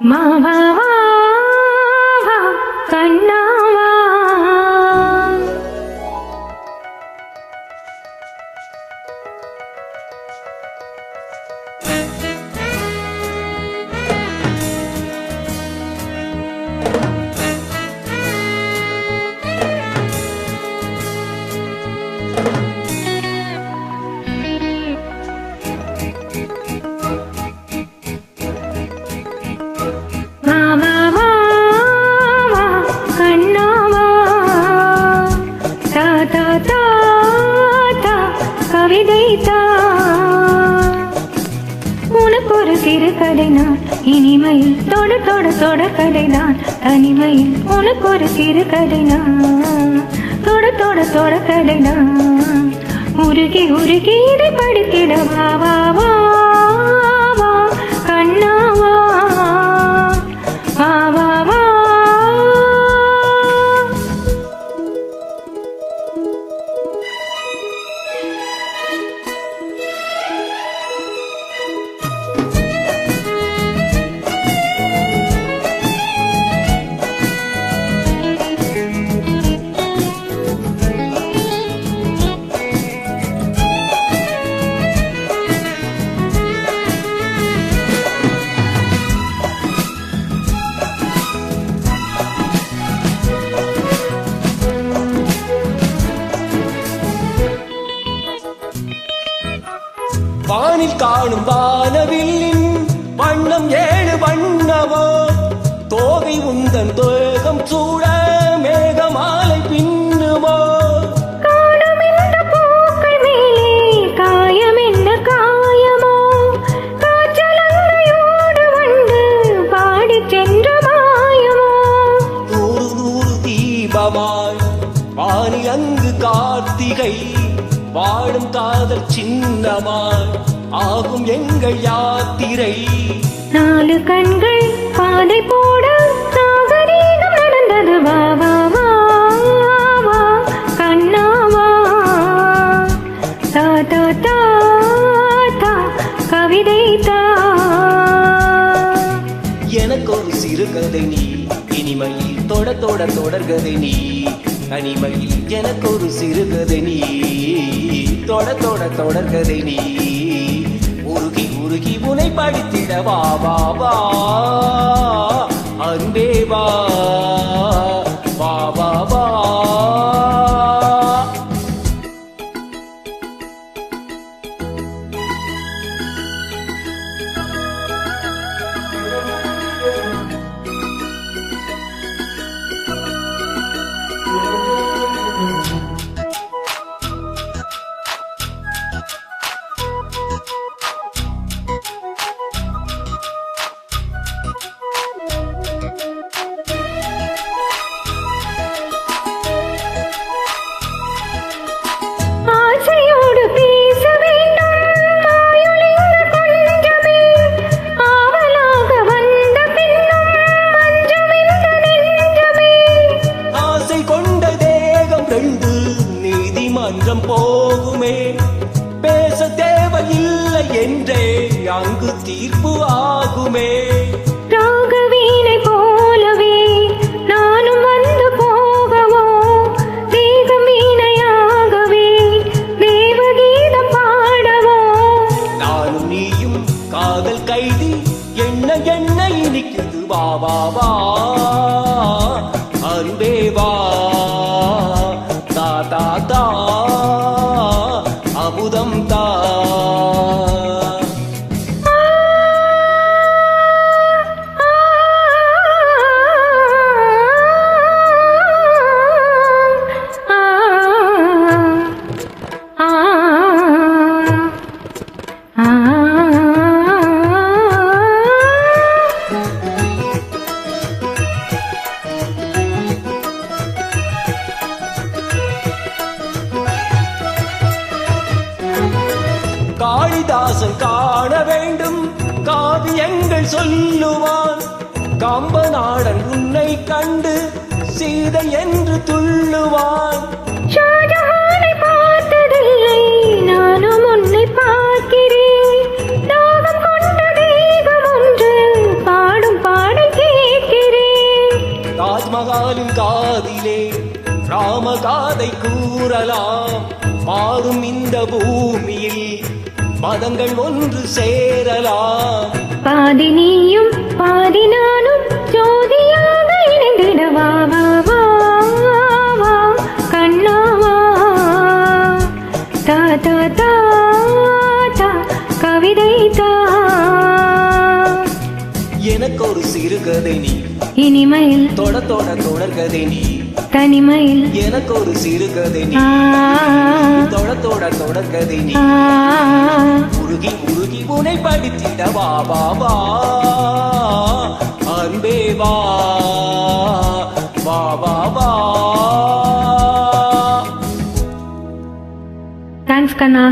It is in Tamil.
மாவாவா கண்ணாவா உனக்கொரு சிறு கதை நான் இனிமையில் தொட தொட தொட கதை நான் தனிமையில் உனக்கொரு சிறு கதை நான் தொட தொட தொட கதை நான் உருகி உருகி இதை படித்திட வா வா வா வா கண்ணாவா வா வா வா வானில் காணும் வானவில்லின் வண்ணம் ஏழு வண்ணமோ தோகை உந்தன் தேகம் சூட மேகமாலை பின்னுமோ காணும் இந்த பூக்கள் மேலே காயம் என்ன காயமோ காற்றலங்கையோடு வந்து பாடி சென்ற மாயமோ நூறு நூறு தீபமாய் வானில் அங்கு கார்த்திகை வாழும் காதல் சின்னமாய் ஆகும் எங்கள் யாத்திரை நாலு கண்கள் பாதை போட நாகரீகம் நடந்தது வா வா வா வா கண்ணாவா தா தா தா தா கவிதை தா எனக்கு ஒரு சிறுகதை நீ இனிமையில் தொட தொட தொடர்கதை நீ தனிமையில் எனக்கு ஒரு சிறுகதை நீ தொட தொட தொடர்கதை நீ உருகி உருகி உனை படித்திட வா வா வா அன்பே வா வா வா வா ஆசையோடு பேச வேண்டும் ஆயுளிந்த கொஞ்சமே ஆவலாக வந்த பின்னும் மஞ்சமிந்த நெஞ்சமே ஆசை கொண்ட தேகம் ரெண்டு நீதிமன்றம் போகுமே பேச தேவையில்லை என்றே அங்கு தீர்ப்பு ஆகுமே ராகவீணை போலவே நானும் வந்து போகவோ தேகம் வீணையாகவே தேவகீதம் பாடவோ நானும் நீயும் காதல் கைதி என்ன என்ன இனிக்குது வா வா வா அன்பே வா தா தா தா அமுதம் தா காளிதாசன் காண வேண்டும் காவியங்கள் சொல்லுவான் கம்பநாடன் உன்னை கண்டு சீதை என்று துள்ளுவான் ஷாஜஹானை பார்த்ததில்லை நானும் உன்னை பார்க்கிறேன் தாகம் கொண்ட தேகம் ஒன்று பாடும் பாட கதை கூறலாம். மாறும் இந்த பூமியில் மதங்கள் ஒன்று சேரலாம். பாதி நீயும் பாதி நானும் ஜோதியாக இணைந்திடவா வா வா வா கண்ணாவா தா தா தா தா கவிதை தா. எனக்கு ஒரு சிறுகதை நீ, இனிமையில் தொட தொட தொடர்கதை நீ. தனிமையில் எனக்கு ஒரு சிறுகதை நீ, ஆ தொட தொட தொடர்கதை நீ. ஆ உருகி உருகி உனை படித்திட வா வா வா அன்பே வா வா வா வா. தேங்க்ஸ் கண்ணா.